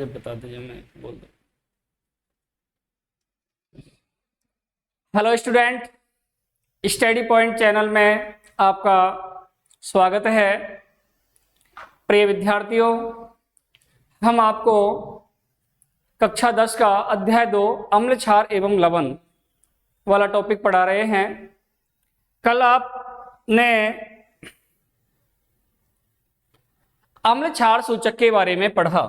बता दीजिए, मैं बोल दूँ। Hello student, study point channel में आपका स्वागत है। प्रिय विद्यार्थियों, हम आपको कक्षा 10 का अध्याय 2 अम्ल, क्षार एवं लवण वाला टॉपिक पढ़ा रहे हैं। कल आपने अम्ल क्षार सूचक के बारे में पढ़ा।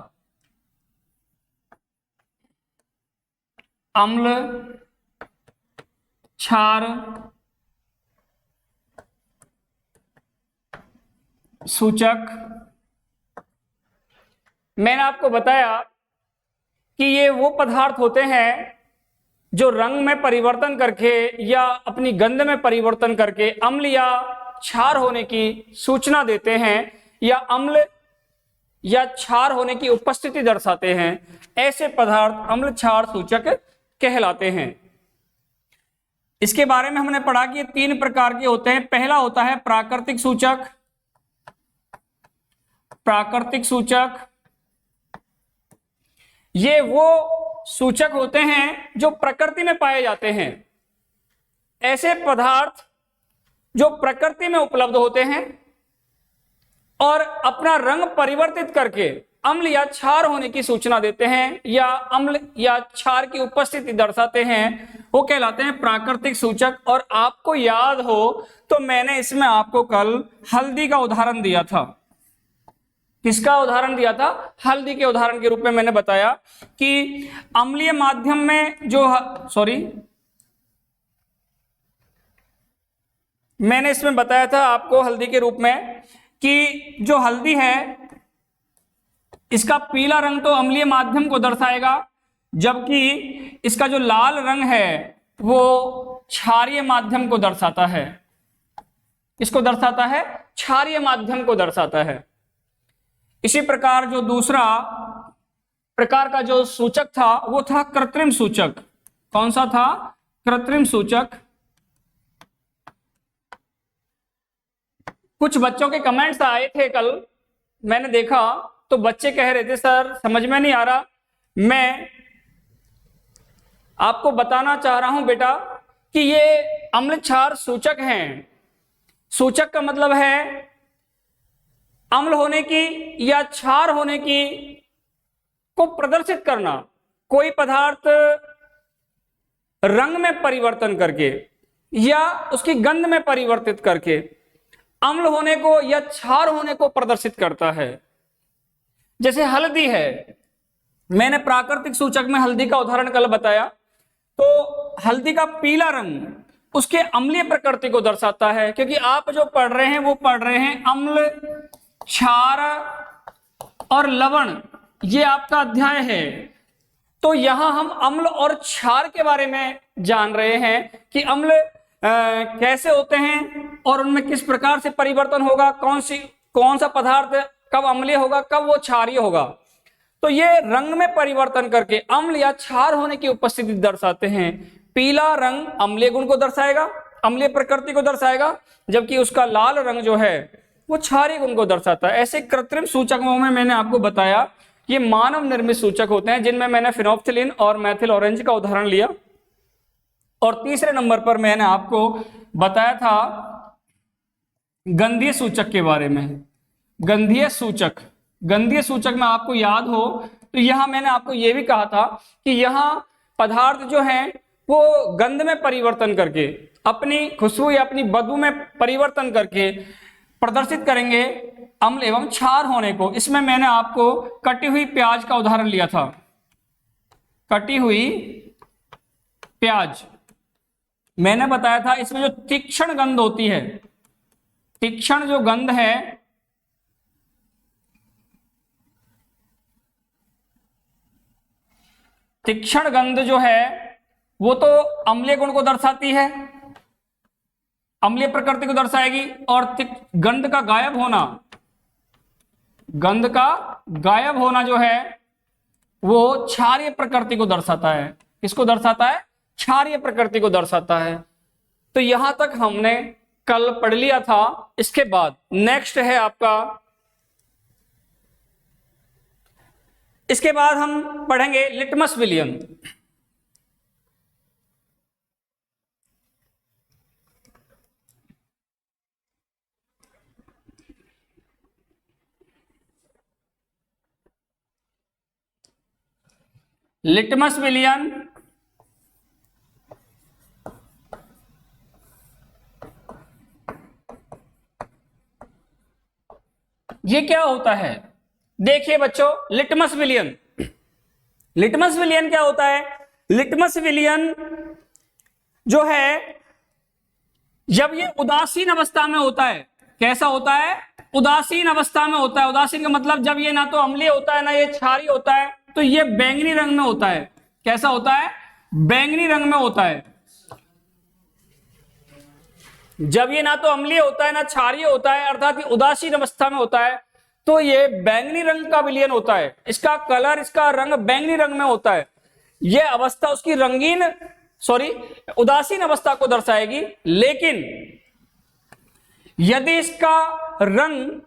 अम्ल, क्षार सूचक, मैंने आपको बताया कि ये वो पदार्थ होते हैं जो रंग में परिवर्तन करके या अपनी गंध में परिवर्तन करके अम्ल या क्षार होने की सूचना देते हैं या अम्ल या क्षार होने की उपस्थिति दर्शाते हैं। ऐसे पदार्थ अम्ल क्षार सूचक कहलाते हैं। इसके बारे में हमने पढ़ा कि 3 प्रकार के होते हैं। पहला होता है प्राकृतिक सूचक। प्राकृतिक सूचक ये वो सूचक होते हैं जो प्रकृति में पाए जाते हैं। ऐसे पदार्थ जो प्रकृति में उपलब्ध होते हैं और अपना रंग परिवर्तित करके अम्ल या क्षार होने की सूचना देते हैं या अम्ल या क्षार की उपस्थिति दर्शाते हैं, वो कहलाते हैं प्राकृतिक सूचक। और आपको याद हो तो मैंने इसमें आपको कल हल्दी का उदाहरण दिया था। किसका उदाहरण दिया था? हल्दी के उदाहरण के रूप में मैंने बताया कि अम्लीय माध्यम में जो मैंने इसमें बताया था आपको हल्दी के रूप में कि जो हल्दी है इसका पीला रंग तो अम्लीय माध्यम को दर्शाएगा, जबकि इसका जो लाल रंग है वो क्षारीय माध्यम को दर्शाता है। इसको दर्शाता है, क्षारीय माध्यम को दर्शाता है। इसी प्रकार जो दूसरा प्रकार का जो सूचक था वो था कृत्रिम सूचक। कौन सा था? कृत्रिम सूचक। कुछ बच्चों के कमेंट्स आए थे कल, मैंने देखा तो बच्चे कह रहे थे सर समझ में नहीं आ रहा। मैं आपको बताना चाह रहा हूं बेटा कि ये अम्ल क्षार सूचक हैं। सूचक का मतलब है अम्ल होने की या क्षार होने की को प्रदर्शित करना। कोई पदार्थ रंग में परिवर्तन करके या उसकी गंध में परिवर्तित करके अम्ल होने को या क्षार होने को प्रदर्शित करता है। जैसे हल्दी है, मैंने प्राकृतिक सूचक में हल्दी का उदाहरण कल बताया। तो हल्दी का पीला रंग उसके अम्लीय प्रकृति को दर्शाता है, क्योंकि आप जो पढ़ रहे हैं वो पढ़ रहे हैं अम्ल, क्षार और लवण, ये आपका अध्याय है। तो यहां हम अम्ल और क्षार के बारे में जान रहे हैं कि अम्ल कैसे होते हैं और उनमें किस प्रकार से परिवर्तन होगा, कौन सा पदार्थ कब अम्लीय होगा, कब वो क्षारीय होगा। तो ये रंग में परिवर्तन करके अम्ल या क्षार होने की उपस्थिति दर्शाते हैं। पीला रंग अम्लीय गुण को दर्शाएगा, अम्लीय प्रकृति को दर्शाएगा, जबकि उसका लाल रंग जो है वो क्षारीय गुण को दर्शाता है। ऐसे कृत्रिम सूचकों में मैंने आपको बताया ये मानव निर्मित सूचक होते हैं, जिनमें मैंने फिनोल्फ्थालीन और मेथिल ऑरेंज का उदाहरण लिया। और तीसरे नंबर पर मैंने आपको बताया था गंधीय सूचक के बारे में। गंधीय सूचक, गंधीय सूचक में आपको याद हो तो यहां मैंने आपको यह भी कहा था कि यहां पदार्थ जो हैं वो गंध में परिवर्तन करके अपनी खुशबू या अपनी बदबू में परिवर्तन करके प्रदर्शित करेंगे अम्ल एवं क्षार होने को। इसमें मैंने आपको कटी हुई प्याज का उदाहरण लिया था। कटी हुई प्याज मैंने बताया था, इसमें जो तीक्ष्ण गंध होती है, तीक्ष्ण जो गंध है, तीक्ष्ण गंध जो है वो तो अम्लीय गुण को दर्शाती है, अम्लीय प्रकृति को दर्शाएगी। और गंध का गायब होना, गंध का गायब होना जो है वो क्षारीय प्रकृति को दर्शाता है। किसको दर्शाता है? क्षारीय प्रकृति को दर्शाता है। तो यहां तक हमने कल पढ़ लिया था। इसके बाद नेक्स्ट है आपका इसके बाद हम पढ़ेंगे लिटमस विलियन। लिटमस विलियन ये क्या होता है? देखिए बच्चों, लिटमस विलियन, लिटमस विलियन क्या होता है? लिटमस विलियन जो है जब ये उदासीन अवस्था में होता है, कैसा होता है? उदासीन अवस्था में होता है। उदासीन का मतलब जब ये ना तो अम्लीय होता है ना ये क्षारीय होता है, तो ये बैंगनी रंग में होता है। कैसा होता है? बैंगनी रंग में होता है। जब ये ना तो अम्लीय होता है ना क्षारीय होता है, अर्थात ये उदासीन अवस्था में होता है, तो ये बैंगनी रंग का विलयन होता है। इसका कलर, इसका रंग बैंगनी रंग में होता है। यह अवस्था उसकी उदासीन अवस्था को दर्शाएगी। लेकिन यदि इसका रंग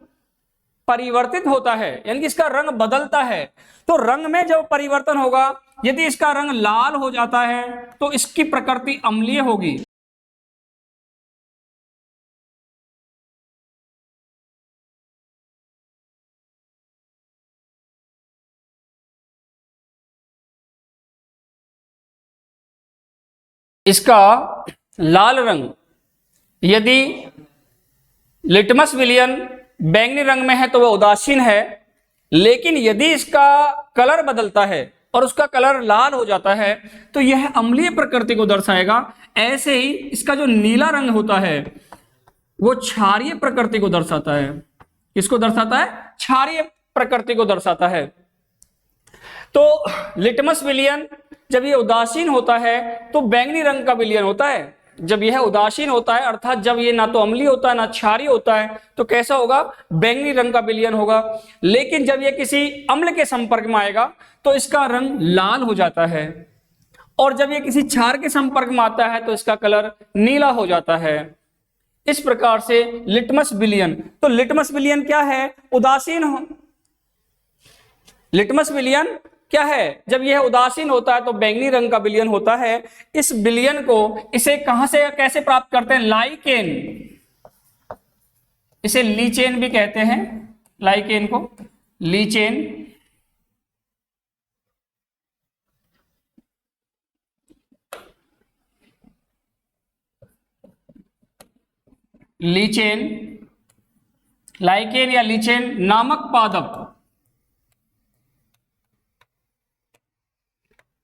परिवर्तित होता है, यानी कि इसका रंग बदलता है, तो रंग में जब परिवर्तन होगा, यदि इसका रंग लाल हो जाता है तो इसकी प्रकृति अम्लीय होगी। इसका लाल रंग यदि लिटमस विलियन बैंगनी रंग में है तो वह उदासीन है। लेकिन यदि इसका कलर बदलता है और उसका कलर लाल हो जाता है तो यह अम्लीय प्रकृति को दर्शाएगा। ऐसे ही इसका जो नीला रंग होता है वो क्षारीय प्रकृति को दर्शाता है। किसको दर्शाता है? क्षारीय प्रकृति को दर्शाता है। तो लिटमस विलियन जब ये उदासीन होता है तो बैंगनी रंग का विलयन होता है। जब यह उदासीन होता है, अर्थात जब ये ना तो अम्लीय होता है ना क्षारीय होता है, तो कैसा होगा? बैंगनी रंग का विलयन होगा। लेकिन जब यह किसी अम्ल के संपर्क में आएगा तो इसका रंग लाल हो जाता है, और जब यह किसी क्षार के संपर्क में आता है तो इसका कलर नीला हो जाता है। इस प्रकार से लिटमस विलयन। तो लिटमस विलयन क्या है? उदासीन हो। लिटमस विलयन क्या है? जब यह उदासीन होता है तो बैंगनी रंग का विलयन होता है। इस विलयन को इसे कहां से कैसे प्राप्त करते हैं? लाइकेन, इसे लीचेन भी कहते हैं। लाइकेन को लीचेन, लीचेन, लाइकेन या लीचेन नामक पादप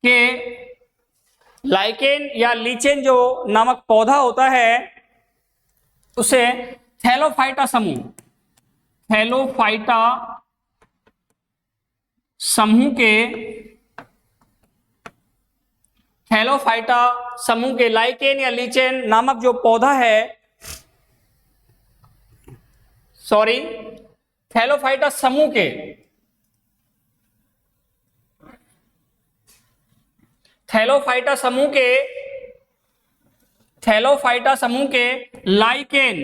के, लाइकेन या लीचेन जो नामक पौधा होता है उसे थैलोफाइटा समूह, थैलोफाइटा समूह के, थैलोफाइटा समूह के लाइकेन या लीचेन नामक जो पौधा है, थैलोफाइटा समूह के, थैलोफाइटा समूह के, थैलोफाइटा समूह के लाइकेन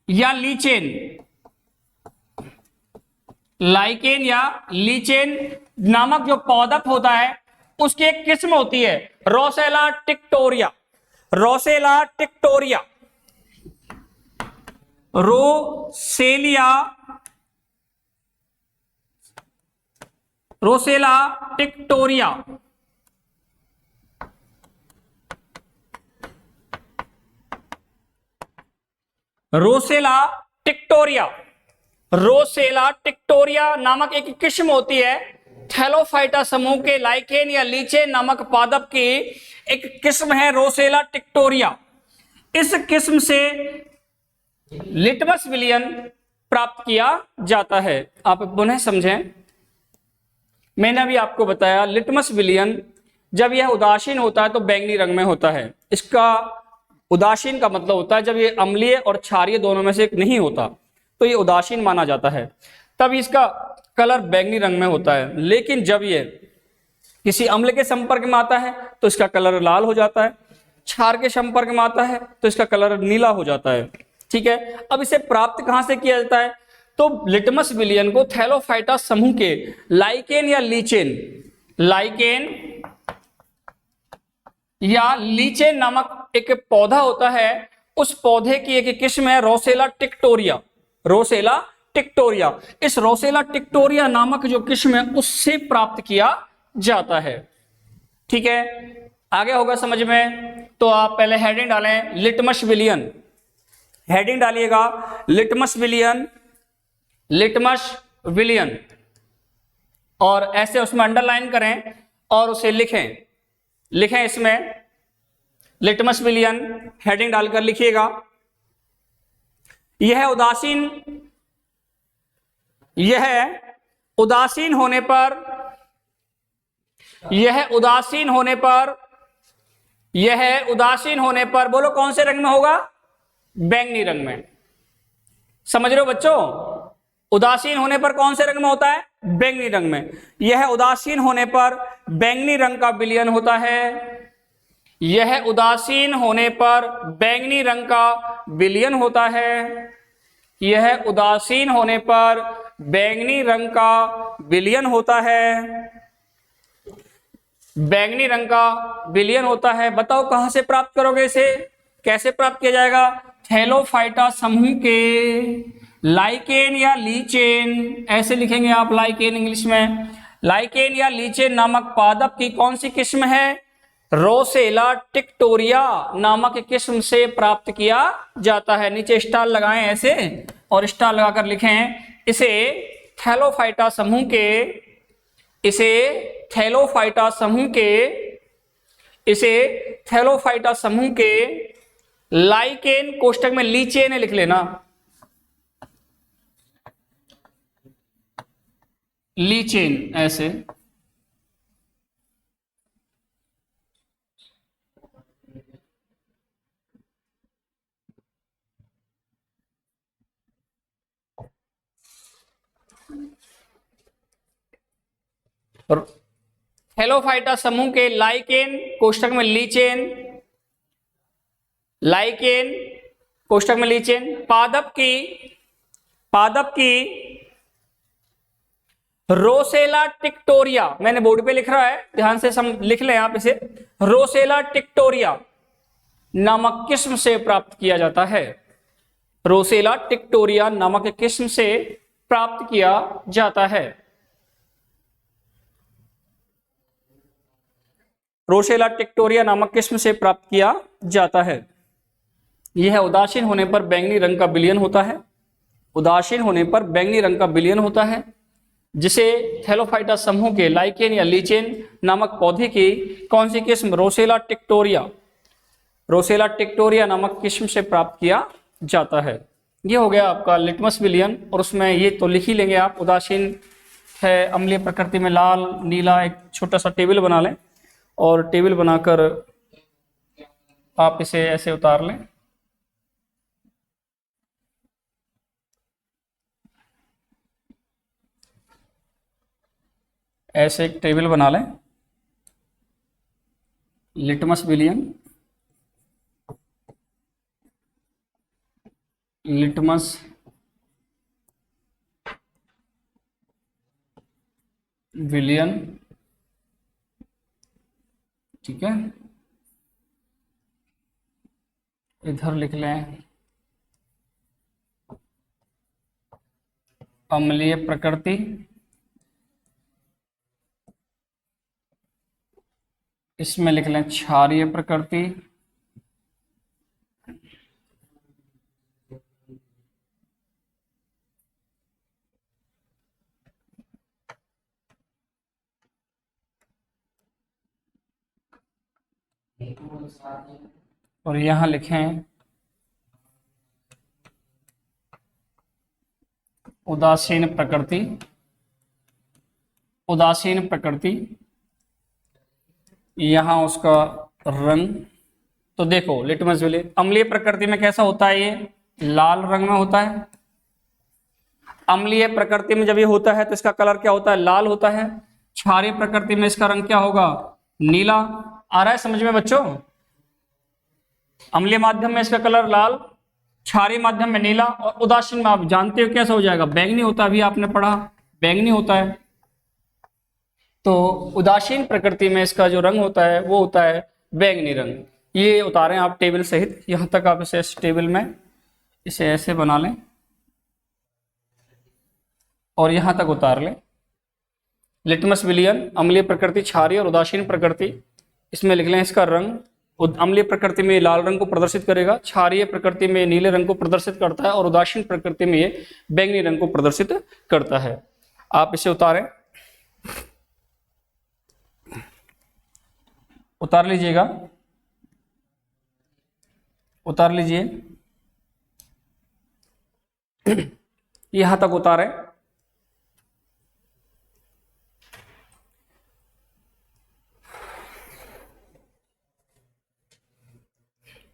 या लीचेन, लाइकेन या लीचेन नामक जो पौधक होता है उसकी एक किस्म होती है रोसेला टिक्टोरिया। रोसेला टिक्टोरिया, रोसेलिया, रोसेला टिक्टोरिया। रोसेला टिक्टोरिया, रोसेला टिक्टोरिया नामक एक किस्म होती है थैलोफाइटा समूह के लाइकेन या लीचेन नामक पादप की एक किस्म है रोसेला टिक्टोरिया। इस किस्म से लिटमस विलयन प्राप्त किया जाता है। आप पुनः समझें, मैंने अभी आपको बताया लिटमस विलयन जब यह उदासीन होता है तो बैंगनी रंग में होता है। इसका उदासीन का मतलब होता है जब ये अम्लीय और क्षारीय दोनों में से नहीं होता तो ये उदासीन माना जाता है, तब इसका कलर बैंगनी रंग में होता है। लेकिन जब ये किसी अम्ल के संपर्क में आता है तो इसका कलर लाल हो जाता है, क्षार के संपर्क में आता है तो इसका कलर नीला हो जाता है। ठीक है, अब इसे प्राप्त कहां से किया जाता है? तो लिटमस विलियन को थैलोफाइटा समूह के लाइकेन या लीचेन, लाइकेन या लीचेन नामक एक पौधा होता है, उस पौधे की एक किस्म है रोसेला टिक्टोरिया, रोसेला टिक्टोरिया। इस रोसेला टिक्टोरिया नामक जो किस्म है उससे प्राप्त किया जाता है। ठीक है, आगे होगा समझ में। तो आप पहले हेडिंग डालें लिटमस विलियन, हेडिंग डालिएगा लिटमस विलियन, लिटमस विलियन, और ऐसे उसमें अंडरलाइन करें और उसे लिखें, लिखें इसमें लिटमस विलियन, हेडिंग डालकर लिखिएगा। यह उदासीन, यह उदासीन होने पर, यह उदासीन होने पर, यह उदासीन होने पर, बोलो कौन से रंग में होगा? बैंगनी रंग में। समझ रहे हो बच्चों? उदासीन होने पर कौन से रंग में होता है? बैंगनी रंग में। यह उदासीन होने पर बैंगनी रंग का विलयन होता है, यह उदासीन होने पर बैंगनी रंग का विलयन होता है, यह उदासीन होने पर बैंगनी रंग का विलयन होता है, बैंगनी रंग का विलयन होता है। बताओ कहां से प्राप्त करोगे इसे, कैसे प्राप्त किया जाएगा? थैलोफाइटा समूह के लाइकेन या लीचेन, ऐसे लिखेंगे आप लाइकेन इंग्लिश में, लाइकेन या लीचेन नामक पादप की कौन सी किस्म है? रोसेला टिक्टोरिया नामक किस्म से प्राप्त किया जाता है। नीचे स्टार लगाएं ऐसे और स्टार लगाकर लिखें इसे थैलोफाइटा समूह के, इसे थैलोफाइटा समूह के, इसे थैलोफाइटा समूह के लाइकेन, कोष्टक में लीचेन लिख लेना, लीचेन ऐसे, थैलोफाइटा समूह के लाइकेन, कोष्टक में लीचेन, लाइकेन कोष्टक में लीचेन, पादप की, पादप की रोसेला टिक्टोरिया, मैंने बोर्ड पे लिख रहा है, ध्यान से सम लिख लें आप इसे, रोसेला टिक्टोरिया नामक किस्म से प्राप्त किया जाता है, रोसेला टिक्टोरिया नामक किस्म से प्राप्त किया जाता है। रोसेला टिक्टोरिया नामक किस्म से प्राप्त किया जाता है। यह उदासीन होने पर बैंगनी रंग का विलयन होता है, उदासीन होने पर बैंगनी रंग का विलयन होता है, जिसे थैलोफाइटा समूह के लाइकेन या लीचेन नामक पौधे की कौन सी किस्म? रोसेला टिक्टोरिया, रोसेला टिक्टोरिया नामक किस्म से प्राप्त किया जाता है। ये हो गया आपका लिटमस विलयन, और उसमें ये तो लिख ही लेंगे आप, उदासीन है, अम्लीय प्रकृति में लाल नीला, एक छोटा सा टेबल बना लें और टेबल बनाकर आप इसे ऐसे उतार लें, ऐसे एक टेबल बना लें, लिटमस विलयन, लिटमस विलयन, ठीक है, इधर लिख लें अम्लीय प्रकृति, इसमें लिख लें क्षारीय प्रकृति, और यहां लिखें उदासीन प्रकृति, उदासीन प्रकृति, यहां उसका रंग। तो देखो लिटमस विलयन अम्लीय प्रकृति में कैसा होता है? ये लाल रंग में होता है। अम्लीय प्रकृति में जब ये होता है तो इसका कलर क्या होता है? लाल होता है। क्षारीय प्रकृति में इसका रंग क्या होगा? नीला। आ रहा है समझ में बच्चों? अम्लीय माध्यम में इसका कलर लाल, क्षारीय माध्यम में नीला, और उदासीन में आप जानते हो कैसा हो जाएगा, बैंगनी होता है, अभी आपने पढ़ा बैंगनी होता है। तो उदासीन प्रकृति में इसका जो रंग होता है वो होता है बैंगनी रंग। ये उतारें आप टेबल सहित, यहां तक आप इसे इस टेबल में इसे ऐसे बना लें और यहां तक उतार लें। लिटमस विलियन, अम्लीय प्रकृति, क्षारीय और उदासीन प्रकृति, इसमें लिख लें इसका रंग। अम्लीय प्रकृति में लाल रंग को प्रदर्शित करेगा, क्षारीय प्रकृति में नीले रंग को प्रदर्शित करता है, और उदासीन प्रकृति में ये बैंगनी रंग को प्रदर्शित करता है। आप इसे उतारें, उतार लीजिएगा, उतार लीजिए, यहां तक उतारें।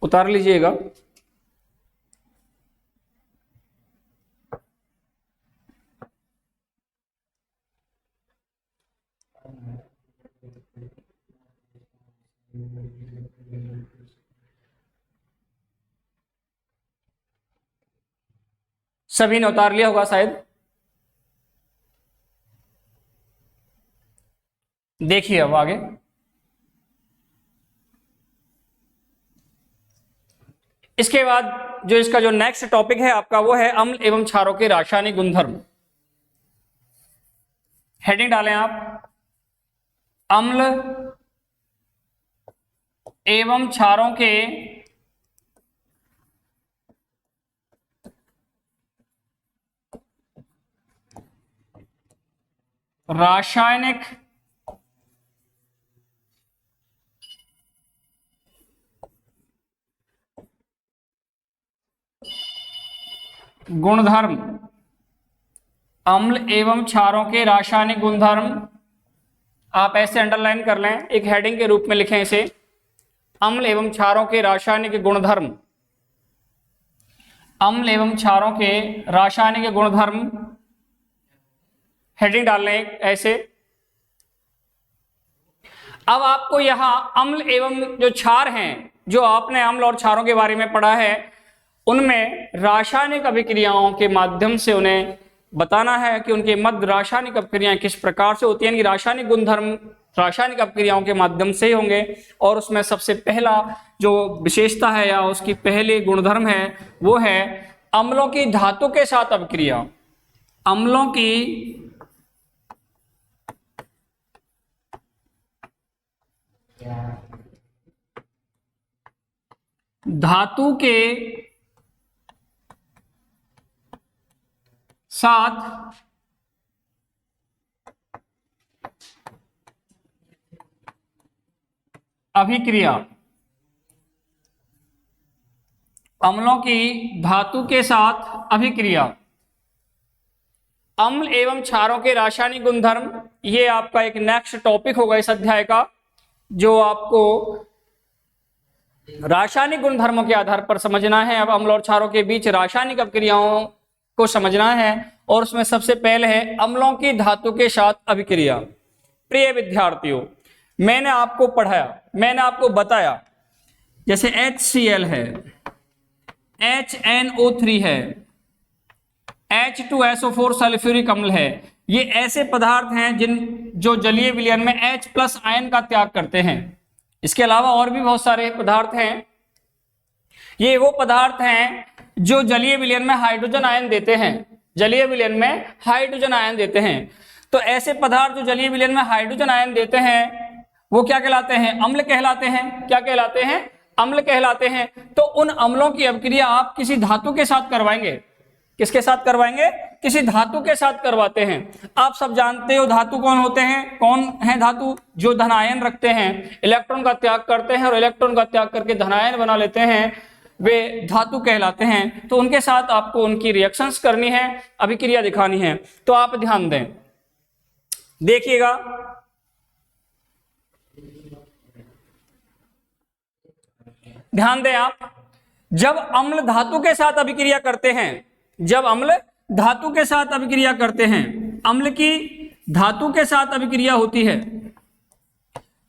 उतार लीजिएगा। सभी ने उतार लिया होगा शायद। देखिए अब आगे, इसके बाद जो इसका जो नेक्स्ट टॉपिक है आपका वो है अम्ल एवं क्षारों के रासायनिक गुणधर्म। हेडिंग डालें आप, अम्ल एवं क्षारों के रासायनिक गुणधर्म। अम्ल एवं क्षारों के रासायनिक गुणधर्म, आप ऐसे अंडरलाइन कर लें, एक हेडिंग के रूप में लिखें इसे, अम्ल एवं क्षारों के रासायनिक गुणधर्म। अम्ल एवं क्षारों के रासायनिक गुणधर्म, हेडिंग डाल लें ऐसे। अब आपको यहां अम्ल एवं जो क्षार हैं, जो आपने अम्ल और क्षारों के बारे में पढ़ा है, उनमें रासायनिक अभिक्रियाओं के माध्यम से उन्हें बताना है कि उनके मध्य रासायनिक अभिक्रियाएं किस प्रकार से होती हैं। कि रासायनिक गुणधर्म रासायनिक अभिक्रियाओं के माध्यम से ही होंगे, और उसमें सबसे पहला जो विशेषता है या उसकी पहले गुणधर्म है वो है अम्लों की धातु के साथ अभिक्रिया। अम्लों की धातु के साथ अभिक्रिया। अम्लों की धातु के साथ अभिक्रिया। अम्ल एवं क्षारों के रासायनिक गुणधर्म, ये आपका एक नेक्स्ट टॉपिक होगा इस अध्याय का, जो आपको रासायनिक गुणधर्मों के आधार पर समझना है। अब अम्ल और क्षारों के बीच रासायनिक अभिक्रियाओं को समझना है, और उसमें सबसे पहले है अम्लों की धातु के साथ अभिक्रिया। प्रिय विद्यार्थियों, मैंने आपको पढ़ाया, मैंने आपको बताया, जैसे HCl है, HNO3 है, H2SO4 सल्फ्यूरिक अम्ल है, ये ऐसे पदार्थ हैं जो जलीय विलयन में H+ आयन का त्याग करते हैं। इसके अलावा और भी बहुत सारे पदार्थ हैं। ये वो पदार्थ हैं जो जलीय विलयन में हाइड्रोजन आयन देते हैं, जलीय विलयन में हाइड्रोजन आयन देते हैं। तो ऐसे पदार्थ जो जलीय विलयन में हाइड्रोजन आयन देते हैं वो क्या कहलाते हैं? अम्ल कहलाते हैं। क्या कहलाते हैं? अम्ल कहलाते हैं। तो उन अम्लों की अभिक्रिया आप किसी धातु के साथ करवाएंगे। किसके साथ करवाएंगे? किसी धातु के साथ करवाते हैं। आप सब जानते हो धातु कौन होते हैं? कौन है धातु? जो धनायन रखते हैं, इलेक्ट्रॉन का त्याग करते हैं और इलेक्ट्रॉन का त्याग करके धनायन बना लेते हैं, वे धातु कहलाते हैं। तो उनके साथ आपको उनकी रिएक्शंस करनी है, अभिक्रिया दिखानी है। तो आप ध्यान दें, देखिएगा, ध्यान दें आप। जब अम्ल धातु के साथ अभिक्रिया करते हैं, जब अम्ल धातु के साथ अभिक्रिया करते हैं, अम्ल की धातु के साथ अभिक्रिया होती है,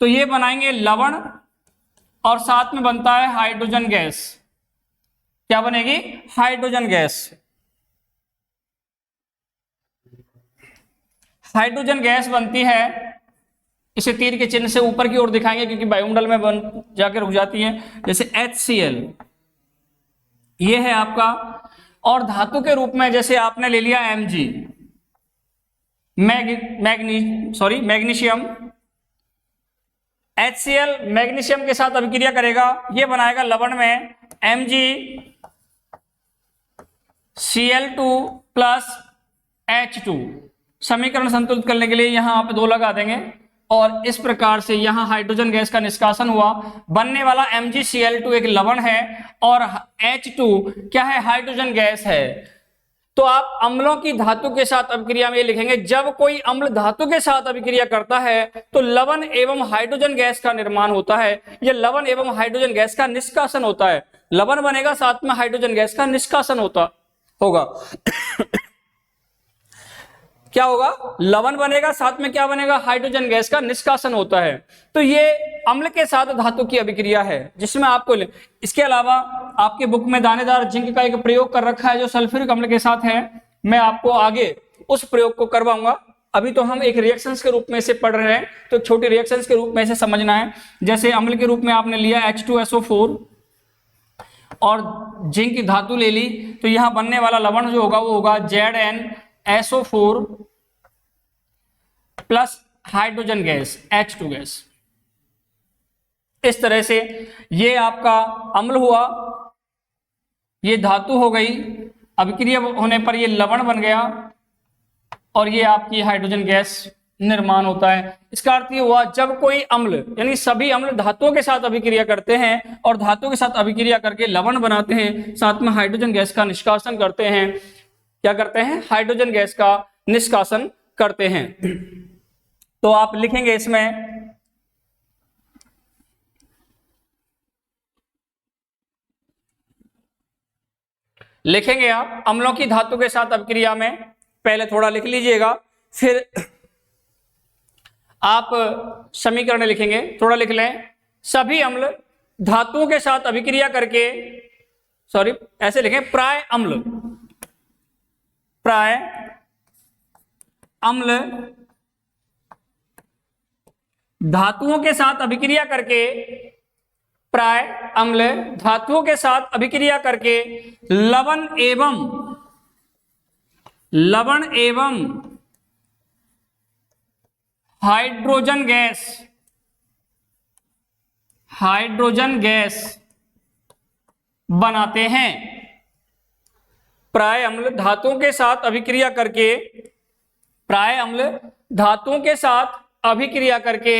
तो ये बनाएंगे लवण और साथ में बनता है हाइड्रोजन गैस। क्या बनेगी? Hydrogen gas. हाइड्रोजन गैस बनती है, इसे तीर के चिन्ह से ऊपर की ओर दिखाएंगे क्योंकि वायुमंडल में बन जाकर रुक जाती है, जैसे HCl ये है आपका। और धातु के रूप में जैसे आपने ले लिया Mg, मैग्नीशियम। HCl मैग्नीशियम के साथ अभिक्रिया करेगा, ये बनाएगा लवण में MgCl2 प्लस H2। समीकरण संतुलित करने के लिए यहां आप 2 लगा देंगे और इस प्रकार से यहां हाइड्रोजन गैस का निष्कासन हुआ। बनने वाला MgCl2 एक लवण है और H2 क्या है? हाइड्रोजन गैस है। तो आप अम्लों की धातु के साथ अभिक्रिया में ये लिखेंगे, जब कोई अम्ल धातु के साथ अभिक्रिया करता है तो लवण एवं हाइड्रोजन गैस का निर्माण होता है, यह लवण एवं हाइड्रोजन गैस का निष्कासन होता है। लवण बनेगा, साथ में हाइड्रोजन गैस का निष्कासन होगा। क्या होगा? लवण बनेगा, साथ में क्या बनेगा? हाइड्रोजन गैस का निष्कासन होता है। तो ये अम्ल के साथ धातु की अभिक्रिया है जिसमें आपको इसके अलावा आपके बुक में दानेदार जिंक का एक प्रयोग कर रखा है जो सल्फ्यूरिक अम्ल के साथ है। मैं आपको आगे उस प्रयोग को करवाऊंगा। अभी तो हम एक रिएक्शंस के रूप में इसे पढ़ रहे हैं, तो छोटी रिएक्शंस के रूप में इसे समझना है। जैसे अम्ल के रूप में आपने लिया H2SO4 और जिंक की धातु ले ली, तो यहां बनने वाला लवण जो होगा वो होगा ZnSO4 plus hydrogen gas H2 gas. इस तरह से ये आपका अम्ल हुआ, ये धातु हो गई, अभिक्रिया होने पर ये लवण बन गया और ये आपकी हाइड्रोजन गैस निर्माण होता है। इसका अर्थ ये हुआ, जब कोई अम्ल यानी सभी अम्ल धातुओं के साथ अभिक्रिया करते हैं और धातुओं के साथ अभिक्रिया करके लवण बनाते हैं, साथ में हाइड्रोजन गैस का निष्कासन करते हैं। क्या करते हैं? हाइड्रोजन गैस का निष्कासन करते हैं। तो आप लिखेंगे इसमें आप अम्लों की धातु के साथ अभिक्रिया में, पहले थोड़ा लिख लीजिएगा, फिर आप समीकरण लिखेंगे। थोड़ा लिख लें, सभी अम्ल धातुओं के साथ अभिक्रिया करके, ऐसे लिखें, प्राय अम्ल धातुओं के साथ अभिक्रिया करके, प्राय अम्ल धातुओं के साथ अभिक्रिया करके लवण एवं हाइड्रोजन गैस बनाते हैं। प्राय अम्ल धातुओं के साथ अभिक्रिया करके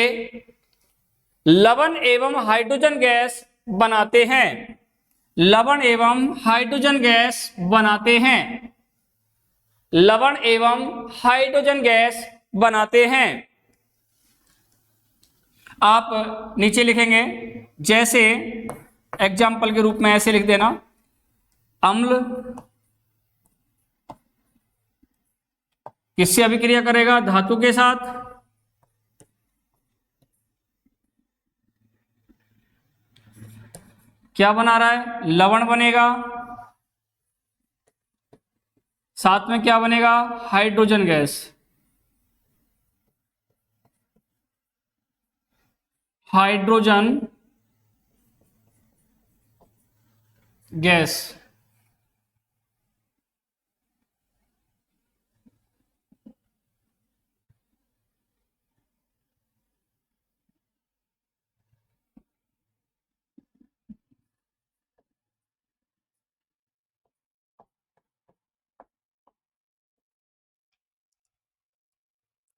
लवण एवं हाइड्रोजन गैस बनाते हैं। लवण एवं हाइड्रोजन गैस बनाते हैं। आप नीचे लिखेंगे, जैसे एग्जाम्पल के रूप में ऐसे लिख देना, अम्ल किससे अभिक्रिया करेगा? धातु के साथ। क्या बना रहा है? लवण बनेगा, साथ में क्या बनेगा? Hydrogen gas.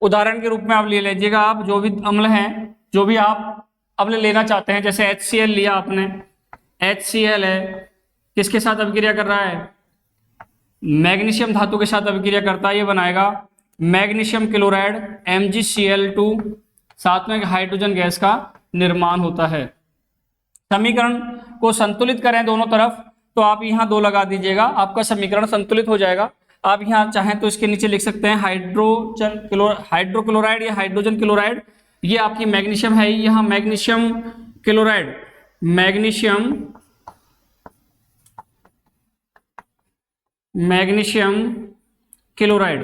उदाहरण के रूप में आप ले लीजिएगा, आप जो भी अम्ल हैं, जो भी आप अम्ल लेना चाहते हैं, जैसे HCl लिया आपने, HCl है, किसके साथ अभिक्रिया कर रहा है? मैग्नीशियम धातु के साथ अभिक्रिया करता है, ये बनाएगा मैग्नीशियम क्लोराइड MgCl2, साथ में हाइड्रोजन गैस का निर्माण होता है। समीकरण को संतुलित करें दोनों तरफ, तो आप यहाँ 2 लगा दीजिएगा, आपका समीकरण संतुलित हो जाएगा। आप यहाँ चाहें तो इसके नीचे लिख सकते हैं हाइड्रोक्लोराइड या हाइड्रोजन क्लोराइड। ये आपकी मैग्नीशियम है, यहाँ मैग्नीशियम मैग्नीशियम क्लोराइड।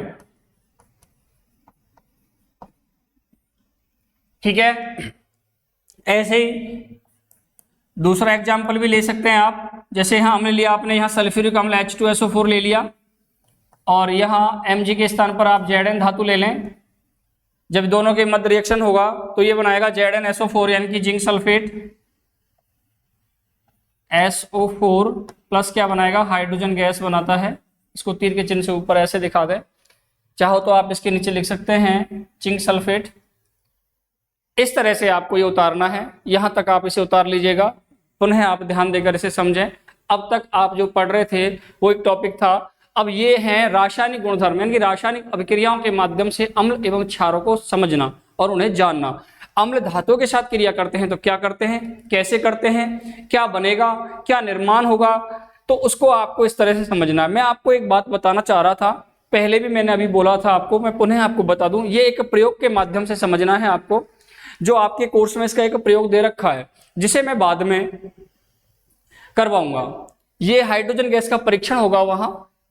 ठीक है, ऐसे ही दूसरा एग्जाम्पल भी ले सकते हैं आप। जैसे यहाँ हमने लिया, आपने यहाँ सल्फ्यूरिक अम्ल H2SO4 ले लिया और यहाँ Mg के स्थान पर आप Zn धातु ले लें। जब दोनों के मध्य रिएक्शन होगा तो ये बनाएगा ZnSO4 यानी कि जिंक सल्फेट SO4 प्लस क्या बनाएगा, हाइड्रोजन गैस बनाता है। इसको तीर के चिन्ह से ऊपर ऐसे दिखा दे, चाहो तो आप इसके नीचे लिख सकते हैं जिंक सल्फेट। इस तरह से आपको ये उतारना है, यहां तक आप इसे उतार लीजिएगा। पुनः आप ध्यान देकर इसे समझें। अब तक आप जो पढ़ रहे थे वो एक टॉपिक था, अब ये है रासायनिक गुणधर्म यानी कि रासायनिक अभिक्रियाओं के माध्यम से अम्ल एवं क्षारों को समझना और उन्हें जानना। अम्ल धातुओं के साथ क्रिया करते हैं तो क्या करते हैं, कैसे करते हैं, क्या बनेगा, क्या निर्माण होगा, तो उसको आपको इस तरह से समझना है। मैं आपको एक बात बताना चाह रहा था, पहले भी मैंने अभी बोला था आपको, मैं पुनः आपको बता दूं। ये एक प्रयोग के माध्यम से समझना है आपको, जो आपके कोर्स में इसका एक प्रयोग दे रखा है जिसे मैं बाद में करवाऊंगा। ये हाइड्रोजन गैस का परीक्षण होगा वहां,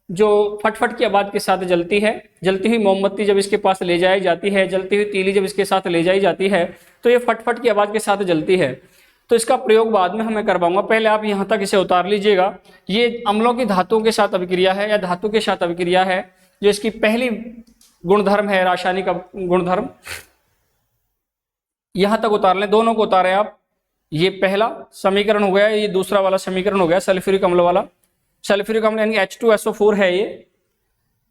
जो फटफट की आवाज के साथ जलती है। जलती हुई मोमबत्ती जब इसके पास ले जाई जाती है, जलती हुई तीली जब इसके साथ ले जाई जाती है, तो ये फटफट की आवाज के साथ जलती है। तो इसका प्रयोग बाद में हमें करवाऊंगा, पहले आप यहां तक इसे उतार लीजिएगा। ये अम्लों की धातुओं के साथ अभिक्रिया है या धातु के साथ अभिक्रिया है, जो इसकी पहली गुणधर्म है, रासायनिक गुणधर्म। यहां तक उतार लें, दोनों को उतारें आप। ये पहला समीकरण हो गया, ये दूसरा वाला समीकरण हो गया सल्फ्यूरिक अम्ल वाला। सल्फ्यूरिक अम्ल यानी H2SO4 है ये,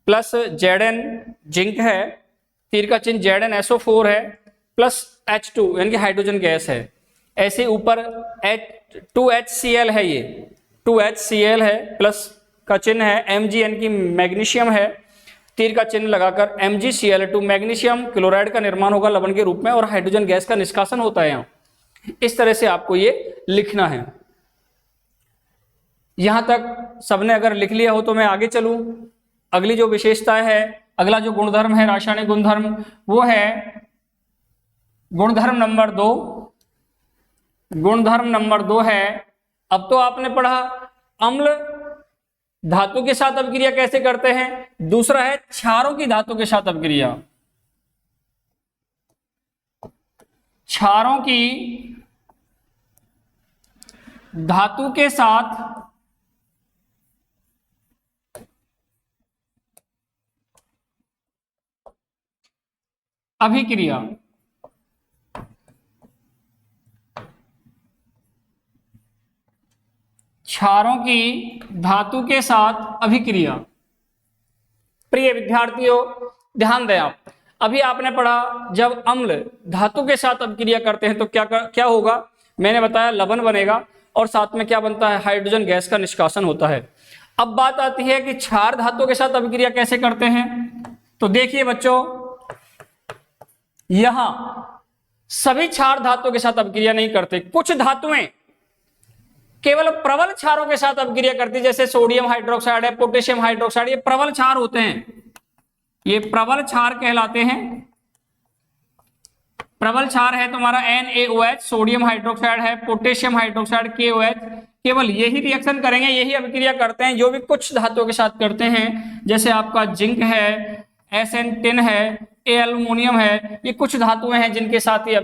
प्लस Zn जिंक है, तीर का चिन्ह ZnSO4 है, प्लस H2 यानी कि हाइड्रोजन गैस है। ऐसे ऊपर 2HCl है, ये 2HCl है, प्लस का चिन्ह है Mg यानी कि मैग्नीशियम है, तीर का चिन्ह लगाकर MgCl2 मैग्नीशियम क्लोराइड का निर्माण होगा लवण के रूप में और हाइड्रोजन गैस का निष्कासन होता है। यहाँ इस तरह से आपको ये लिखना है। यहां तक सबने अगर लिख लिया हो तो मैं आगे चलूं। अगली जो विशेषता है, अगला जो गुणधर्म है रासायनिक गुणधर्म, वो है गुणधर्म नंबर 2। गुणधर्म नंबर 2 है, अब तो आपने पढ़ा अम्ल धातु के साथ अभिक्रिया कैसे करते हैं, दूसरा है क्षारों की धातु के साथ अभिक्रिया। क्षारों की धातु के साथ अभिक्रिया। क्षारों की धातु के साथ अभिक्रिया। प्रिय विद्यार्थियों ध्यान दें आप, अभी आपने पढ़ा जब अम्ल धातु के साथ अभिक्रिया करते हैं तो क्या होगा, मैंने बताया लवण बनेगा और साथ में क्या बनता है, हाइड्रोजन गैस का निष्कासन होता है। अब बात आती है कि क्षार धातु के साथ अभिक्रिया कैसे करते हैं। तो देखिए बच्चों, यहां सभी क्षार धातुओं के साथ अभिक्रिया नहीं करते, कुछ धातुएं केवल प्रबल क्षारों के साथ अभिक्रिया करती, जैसे सोडियम हाइड्रोक्साइड है, पोटेशियम हाइड्रोक्साइड, ये प्रबल क्षार होते हैं, ये प्रबल क्षार कहलाते हैं। प्रबल क्षार है तुम्हारा NaOH, सोडियम हाइड्रोक्साइड है, पोटेशियम हाइड्रोक्साइड KOH, केवल यही रिएक्शन करेंगे, यही अभिक्रिया करते हैं जो भी कुछ धातुओं के साथ करते हैं। जैसे आपका जिंक है, SN10 है, एल्युमिनियम है, ये कुछ धातुएं हैं जिनके साथ ये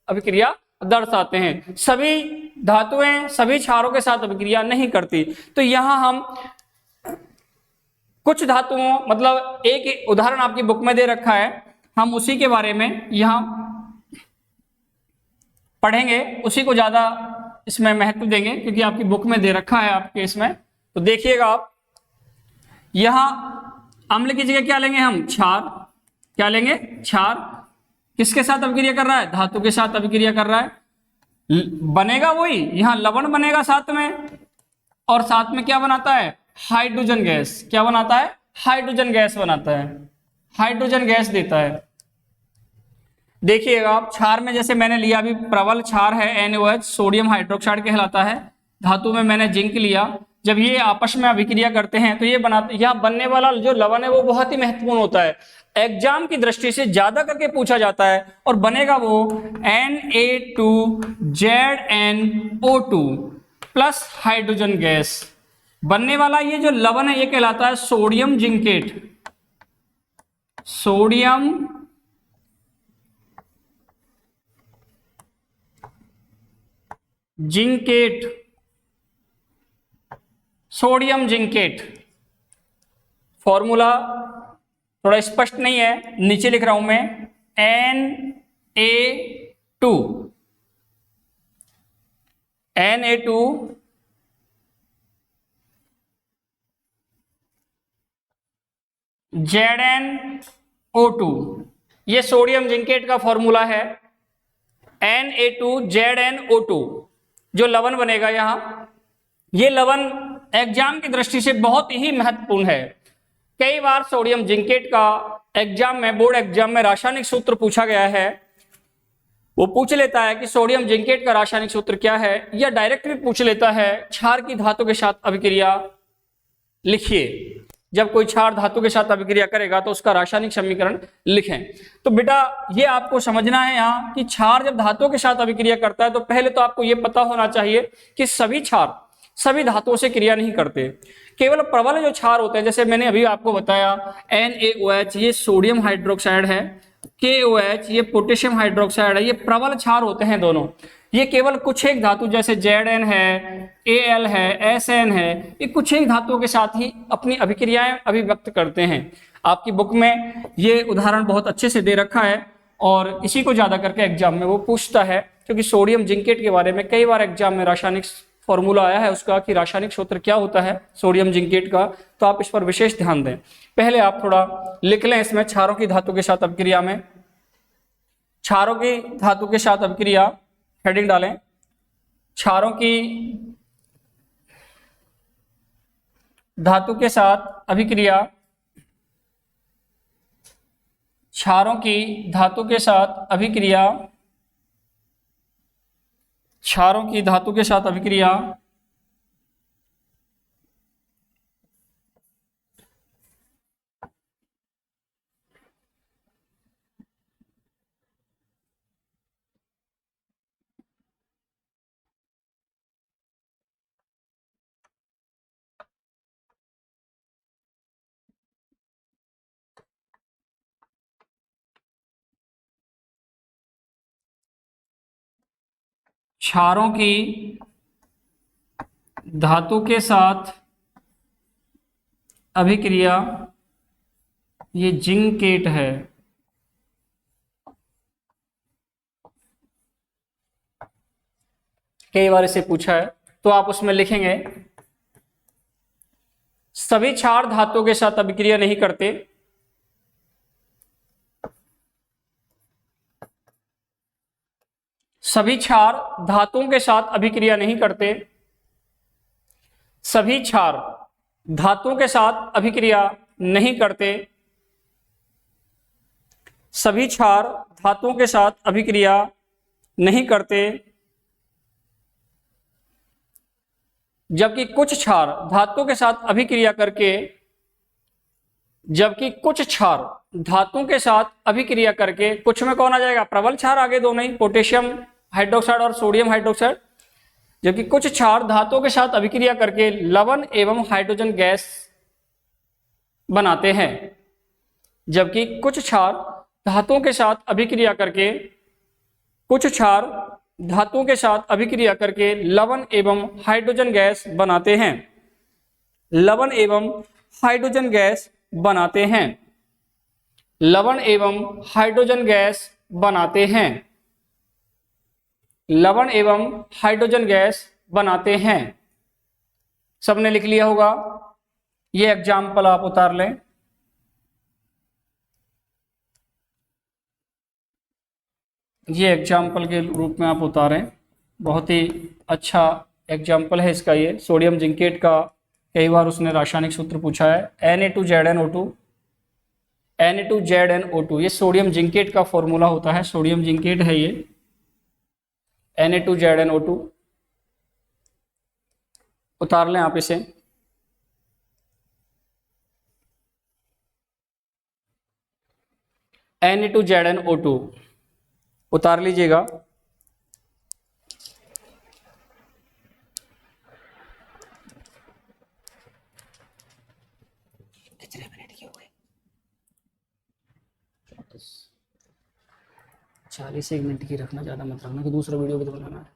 अभिक्रिया दर्शाते हैं। सभी धातुएं सभी क्षारों के साथ अभिक्रिया नहीं करती। तो यहां हम कुछ धातुओं, मतलब एक उदाहरण आपकी बुक में दे रखा है, हम उसी के बारे में यहां पढ़ेंगे, उसी को ज्यादा इसमें महत्व देंगे क्योंकि आपकी बुक में दे रखा है आपके इसमें। तो देखिएगा आप, यहां अम्ल की जगह क्या लेंगे हम, क्षार। क्या लेंगे, क्षार। किसके साथ अभिक्रिया कर रहा है, धातु के साथ अभिक्रिया कर रहा है, बनेगा वही, यहां लवण बनेगा साथ में, और साथ में क्या बनाता है, हाइड्रोजन गैस। क्या बनाता है, हाइड्रोजन गैस बनाता है, हाइड्रोजन गैस देता है। देखिएगा आप, क्षार में जैसे मैंने लिया अभी प्रबल क्षार है NaOH, सोडियम हाइड्रोक्साइड कहलाता है। धातु में मैंने जिंक लिया, जब ये आपस में अभिक्रिया करते हैं तो ये बनाते, यहाँ बनने वाला जो लवण है वो बहुत ही महत्वपूर्ण होता है, एग्जाम की दृष्टि से ज्यादा करके पूछा जाता है, और बनेगा वो Na2ZnO2 प्लस हाइड्रोजन गैस। बनने वाला ये जो लवण है ये कहलाता है sodium zincate. Sodium zincate, sodium zincate. Formula थोड़ा स्पष्ट नहीं है, नीचे लिख रहा हूं मैं, Na2, Na2 ZnO2, ये सोडियम जिंकेट का फॉर्मूला है। Na2ZnO2 जो लवण बनेगा यहां, ये लवण एग्जाम की दृष्टि से बहुत ही महत्वपूर्ण है। कई बार सोडियम जिंकेट का एग्जाम में, बोर्ड एग्जाम में रासायनिक सूत्र पूछा गया है। वो पूछ लेता है कि सोडियम जिंकेट का रासायनिक सूत्र क्या है, या डायरेक्ट भी पूछ लेता है क्षार की धातु के साथ अभिक्रिया लिखिए। जब कोई क्षार धातु के साथ अभिक्रिया करेगा तो उसका रासायनिक समीकरण लिखें। तो बेटा ये आपको समझना है यहाँ कि क्षार जब धातुओं के साथ अभिक्रिया करता है तो पहले तो आपको ये पता होना चाहिए कि सभी क्षार सभी धातुओं से क्रिया नहीं करते। केवल प्रबल जो क्षार होते हैं, जैसे मैंने अभी आपको बताया NaOH ये सोडियम हाइड्रोक्साइड है, KOH ये पोटेशियम हाइड्रोक्साइड है, ये प्रबल क्षार होते हैं दोनों। ये केवल कुछ एक धातु जैसे Zn है, Al है, Sn है, ये कुछ एक धातुओं के साथ ही अपनी अभिक्रियाएं अभिव्यक्त करते हैं। आपकी बुक में ये उदाहरण बहुत अच्छे से दे रखा है और इसी को ज्यादा करके एग्जाम में वो पूछता है, क्योंकि सोडियम जिंकेट के बारे में कई बार एग्जाम में रासायनिक फॉर्मूला आया है उसका कि रासायनिक सूत्र क्या होता है सोडियम जिंकेट का, तो आप इस पर विशेष ध्यान दें। पहले आप थोड़ा लिख लें इसमें क्षारों की धातु के साथ अभिक्रिया में, क्षारों की धातु के साथ अभिक्रिया, हेडिंग डालें, क्षारों की धातु के साथ अभिक्रिया, क्षारों की धातु के साथ अभिक्रिया, क्षारों की धातु के साथ अभिक्रिया, क्षारों की धातु के साथ अभिक्रिया, ये जिंकेट है। कई बार इसे पूछा है तो आप उसमें लिखेंगे सभी क्षार धातुओं के साथ अभिक्रिया नहीं करते, सभी क्षार धातुओं के साथ अभिक्रिया नहीं करते, सभी क्षार धातुओं के साथ अभिक्रिया नहीं करते, सभी क्षार धातुओं के साथ अभिक्रिया नहीं करते, जबकि कुछ क्षार धातुओं के साथ अभिक्रिया करके, जबकि कुछ क्षार धातुओं के साथ अभिक्रिया करके, कुछ में कौन आ जाएगा, प्रबल क्षार आगे दो नहीं, पोटेशियम हाइड्रोक्साइड और सोडियम हाइड्रोक्साइड, जबकि कुछ क्षार धातुओं के साथ अभिक्रिया करके लवण एवं हाइड्रोजन गैस बनाते हैं, जबकि कुछ क्षार धातुओं के साथ अभिक्रिया करके, कुछ क्षार धातुओं के साथ अभिक्रिया करके लवण एवं हाइड्रोजन गैस बनाते हैं, लवण एवं हाइड्रोजन गैस बनाते हैं, लवण एवं हाइड्रोजन गैस बनाते हैं, लवण एवं हाइड्रोजन गैस बनाते हैं। सबने लिख लिया होगा, ये एग्जाम्पल आप उतार लें। ये एग्जाम्पल के रूप में आप उतारें, बहुत ही अच्छा एग्जाम्पल है इसका। ये सोडियम जिंकेट का कई बार उसने रासायनिक सूत्र पूछा है, Na2ZnO2, Na2ZnO2 ये सोडियम जिंकेट का फॉर्मूला होता है, सोडियम जिंकेट है ये Na2ZnO2। उतार लें आप इसे। Na2ZnO2 उतार लीजिएगा। 40 मिनट की रखना, ज़्यादा मत रखना कि दूसरा वीडियो भी तो बनाना है।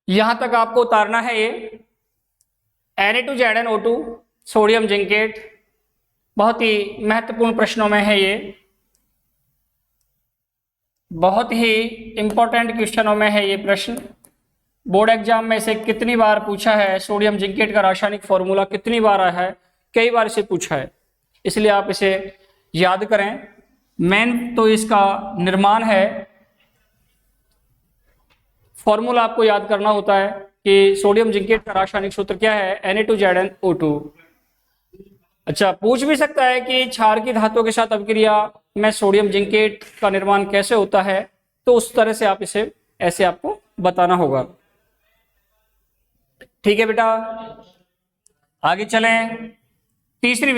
यहां तक आपको उतारना है ये Na2ZnO2 सोडियम जिंकेट। बहुत ही महत्वपूर्ण प्रश्नों में है ये, बहुत ही इंपॉर्टेंट क्वेश्चनों में है ये प्रश्न। बोर्ड एग्जाम में से कितनी बार पूछा है, सोडियम जिंकेट का रासायनिक फॉर्मूला कितनी बार आया है, कई बार इसे पूछा है, इसलिए आप इसे याद करें। मेन तो इसका निर्माण है, फॉर्मूला आपको याद करना होता है कि सोडियम जिंकेट का रासायनिक सूत्र क्या है, Na2ZnO2। अच्छा, पूछ भी सकता है कि क्षार की धातुओं के साथ अभिक्रिया में सोडियम जिंकेट का निर्माण कैसे होता है, तो उस तरह से आप इसे ऐसे आपको बताना होगा। ठीक है बेटा, आगे चलें। तीसरी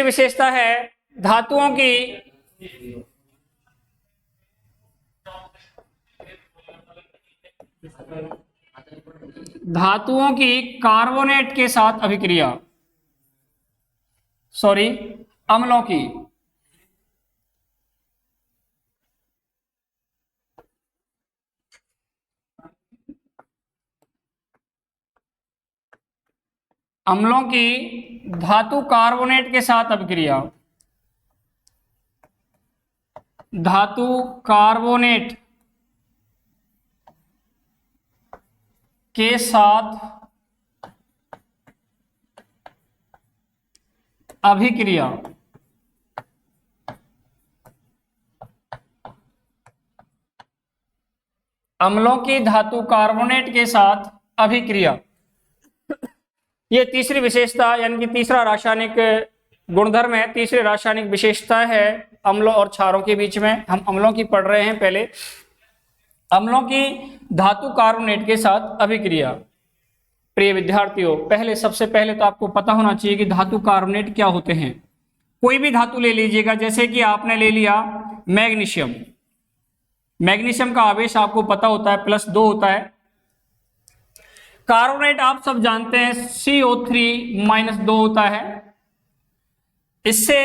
विशेषता है धातुओं की कार्बोनेट के साथ अभिक्रिया, सॉरी अम्लों की धातु कार्बोनेट के साथ अभिक्रिया, धातु कार्बोनेट के साथ अभिक्रिया। अम्लों की धातु कार्बोनेट के साथ अभिक्रिया, ये तीसरी विशेषता यानी कि तीसरा रासायनिक गुणधर्म है, तीसरी रासायनिक विशेषता है अम्लों और क्षारों के बीच में। हम अम्लों की पढ़ रहे हैं पहले। अम्लों की धातु कार्बोनेट के साथ अभिक्रिया। प्रिय विद्यार्थियों, सबसे पहले तो आपको पता होना चाहिए कि धातु कार्बोनेट क्या होते हैं। कोई भी धातु ले लीजिएगा, जैसे कि आपने ले लिया मैग्नीशियम। मैग्नीशियम का आवेश आपको पता होता है +2 होता है। कार्बोनेट आप सब जानते हैं CO3-2 होता है। इससे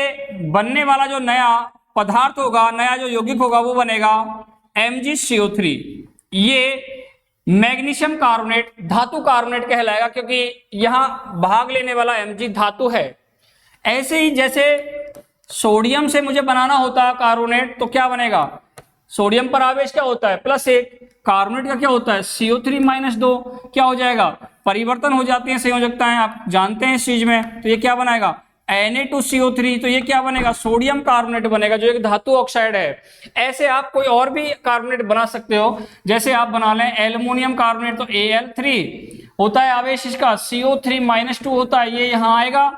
बनने वाला जो नया पदार्थ होगा, नया जो यौगिक होगा, वो बनेगा MgCO3। ये मैग्नीशियम कार्बोनेट धातु कार्बोनेट कहलाएगा, क्योंकि यहां भाग लेने वाला Mg धातु है। ऐसे ही जैसे सोडियम से मुझे बनाना होता है कार्बोनेट, तो क्या बनेगा, सोडियम पर आवेश क्या होता है +1, कार्बोनेट का क्या होता है CO3-2, क्या हो जाएगा, परिवर्तन हो जाती है संयोजकताएं, आप जानते हैं इस चीज में। तो ये क्या बनाएगा Na2CO3, तो ये क्या बनेगा, सोडियम कार्बोनेट बनेगा, जो एक धातु ऑक्साइड है। ऐसे आप कोई और भी कार्बोनेट बना सकते हो, जैसे आप बना लें एल्युमिनियम कार्बोनेट, तो Al3 होता है आवेश इसका, CO3-2 होता है, ये यहां आएगा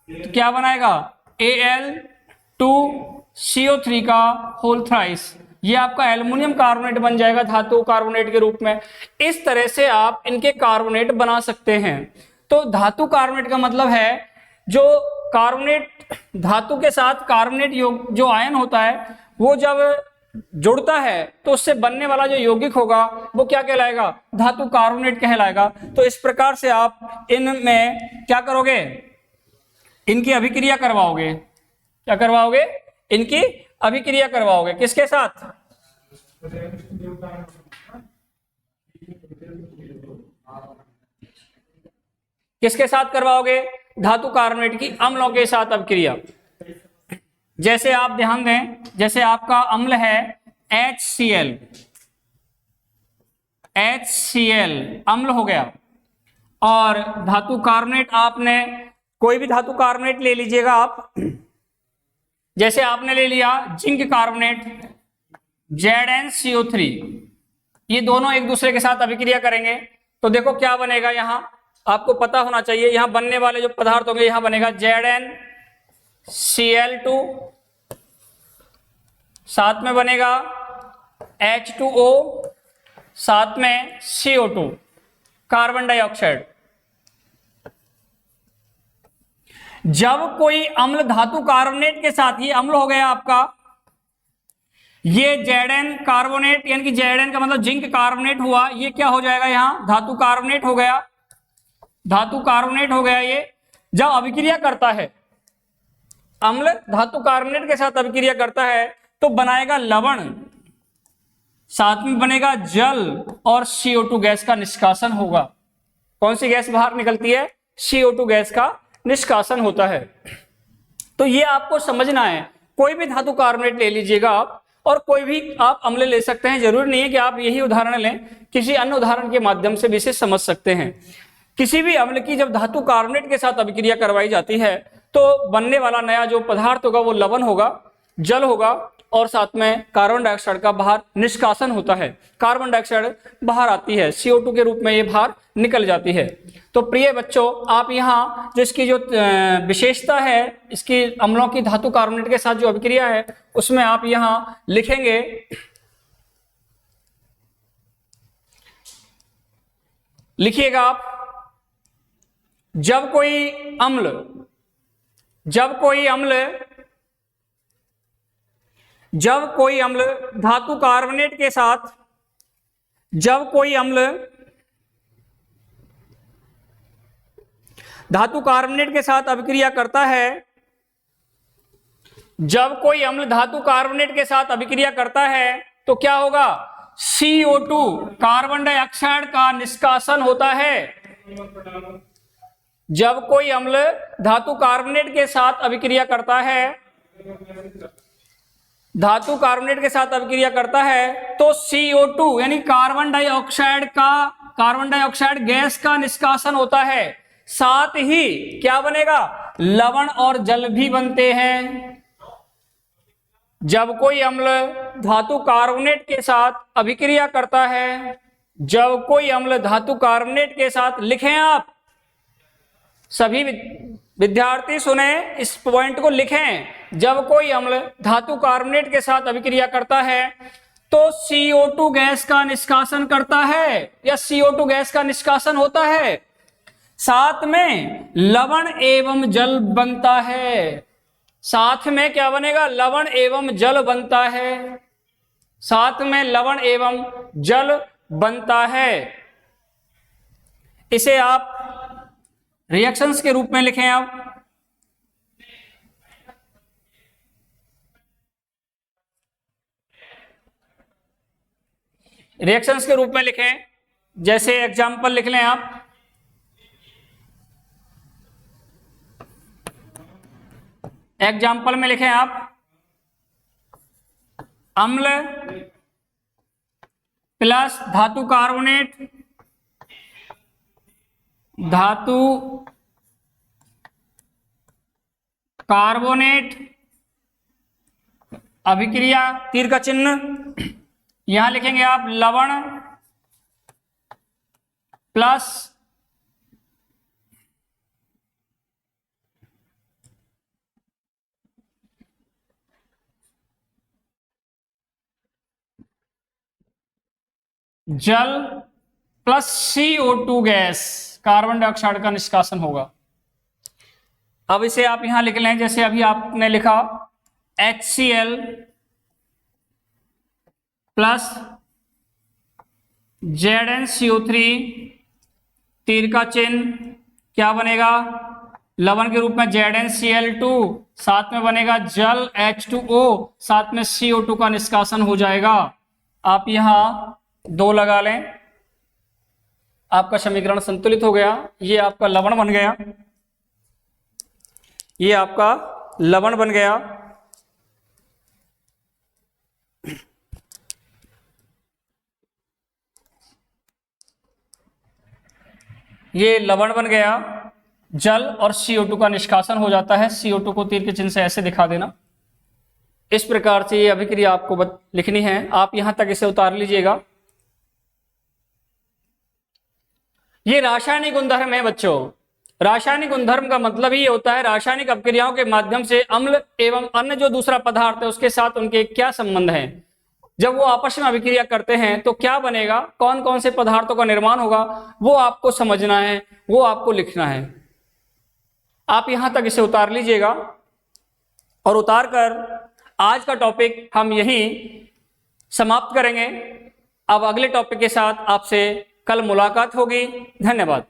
तो क्या बनाएगा Al2CO3 का होल थ्राइस, ये आपका एल्युमिनियम कार्बोनेट बन जाएगा धातु कार्बोनेट के रूप में। इस तरह से आप इनके कार्बोनेट बना सकते हैं। तो धातु कार्बोनेट का मतलब है जो कार्बोनेट धातु के साथ कार्बोनेट जो आयन होता है, वो जब जुड़ता है तो उससे बनने वाला जो यौगिक होगा वो क्या कहलाएगा, धातु कार्बोनेट कहलाएगा। तो इस प्रकार से आप इनमें क्या करोगे, इनकी अभिक्रिया करवाओगे। क्या करवाओगे, इनकी अभिक्रिया करवाओगे। किसके साथ, किसके साथ करवाओगे, धातु कार्बोनेट की अम्लों के साथ अभिक्रिया। जैसे आप ध्यान दें, जैसे आपका अम्ल है HCl, अम्ल हो गया, और धातु कार्बोनेट आपने कोई भी धातु कार्बोनेट ले लीजिएगा आप, जैसे आपने ले लिया जिंक कार्बोनेट ZnCO3, ये दोनों एक दूसरे के साथ अभिक्रिया करेंगे तो देखो क्या बनेगा। यहां आपको पता होना चाहिए, यहां बनने वाले जो पदार्थ होंगे, यहां बनेगा ZnCl2, साथ में बनेगा H2O, साथ में CO2 कार्बन डाइऑक्साइड। जब कोई अम्ल धातु कार्बोनेट के साथ, ये अम्ल हो गया आपका, ये Zn कार्बोनेट, यानी कि Zn का मतलब जिंक कार्बोनेट हुआ, ये क्या हो जाएगा यहाँ धातु कार्बोनेट हो गया, धातु कार्बोनेट हो गया। ये जब अभिक्रिया करता है, अम्ल धातु कार्बोनेट के साथ अभिक्रिया करता है तो बनाएगा लवण, साथ में बनेगा जल और CO2 गैस का निष्कासन होगा। कौन सी गैस बाहर निकलती है? CO2 गैस का निष्कासन होता है। तो ये आपको समझना है। कोई भी धातु कार्बोनेट ले लीजिएगा आप, और कोई भी आप अम्ल ले सकते हैं, जरूरी नहीं है कि आप यही उदाहरण लें, किसी अन्य उदाहरण के माध्यम से भी इसे समझ सकते हैं। किसी भी अम्ल की जब धातु कार्बोनेट के साथ अभिक्रिया करवाई जाती है तो बनने वाला नया जो पदार्थ होगा वो लवण होगा, जल होगा, और साथ में कार्बन डाइऑक्साइड का बाहर निष्कासन होता है। कार्बन डाइऑक्साइड बाहर आती है, CO2 के रूप में ये बाहर निकल जाती है। तो प्रिय बच्चों, आप यहाँ जो इसकी जो विशेषता है, इसकी अम्लों की धातु कार्बोनेट के साथ जो अभिक्रिया है, उसमें आप यहाँ लिखेंगे लिखिएगा आप, जब कोई अम्ल धातु कार्बोनेट के साथ, जब कोई अम्ल धातु कार्बोनेट के साथ अभिक्रिया करता है, जब कोई अम्ल धातु कार्बोनेट के साथ अभिक्रिया करता है तो क्या होगा? CO2 कार्बन डाइऑक्साइड का निष्कासन होता है। जब कोई अम्ल धातु कार्बोनेट के साथ अभिक्रिया करता है, धातु कार्बोनेट के साथ अभिक्रिया करता है तो CO2 यानी कार्बन डाइऑक्साइड गैस का निष्कासन होता है। साथ ही क्या बनेगा? लवण और जल भी बनते हैं। जब कोई अम्ल धातु कार्बोनेट के साथ अभिक्रिया करता है, जब कोई अम्ल धातु कार्बोनेट के साथ, लिखें आप सभी विद्यार्थी, सुने इस पॉइंट को लिखें, जब कोई अम्ल धातु कार्बोनेट के साथ अभिक्रिया करता है तो CO2 गैस का निष्कासन करता है, या CO2 गैस का निष्कासन होता है, साथ में लवण एवं जल बनता है। साथ में क्या बनेगा? लवण एवं जल बनता है, साथ में लवण एवं जल बनता है। इसे आप रिएक्शंस के रूप में लिखें आप, रिएक्शंस के रूप में लिखें। जैसे एग्जाम्पल लिख लें आप, एग्जाम्पल में लिखें आप, अम्ल प्लस धातु कार्बोनेट, धातु कार्बोनेट अभिक्रिया, तीर का चिन्ह यहां लिखेंगे आप, लवण प्लस जल plus CO2 gas, carbon dioxide का निष्कासन होगा। अब इसे आप यहां लिख लें, जैसे अभी आपने लिखा HCl प्लस ZnCO3, तीर का चिन्ह, क्या बनेगा? लवण के रूप में ZnCl2, साथ में बनेगा जल H2O, साथ में CO2 का निष्कासन हो जाएगा। आप यहां 2 लगा लें, आपका समीकरण संतुलित हो गया। ये आपका लवण बन गया, ये आपका लवण बन गया। ये लवण बन गया, जल और CO2 का निष्कासन हो जाता है। CO2 को तीर के चिन्ह से ऐसे दिखा देना। इस प्रकार से ये अभिक्रिया आपको लिखनी है। आप यहां तक इसे उतार लीजिएगा। ये रासायनिक गुणधर्म है बच्चों। रासायनिक गुणधर्म का मतलब ही होता है रासायनिक अभिक्रियाओं के माध्यम से अम्ल एवं अन्य जो दूसरा पदार्थ है उसके साथ उनके क्या संबंध है, जब वो आपस में अभिक्रिया करते हैं तो क्या बनेगा, कौन कौन से पदार्थों का निर्माण होगा, वो आपको समझना है, वो आपको लिखना है। आप यहां तक इसे उतार लीजिएगा और उतार कर आज का टॉपिक हम यहीं समाप्त करेंगे। अब अगले टॉपिक के साथ आपसे कल मुलाकात होगी। धन्यवाद।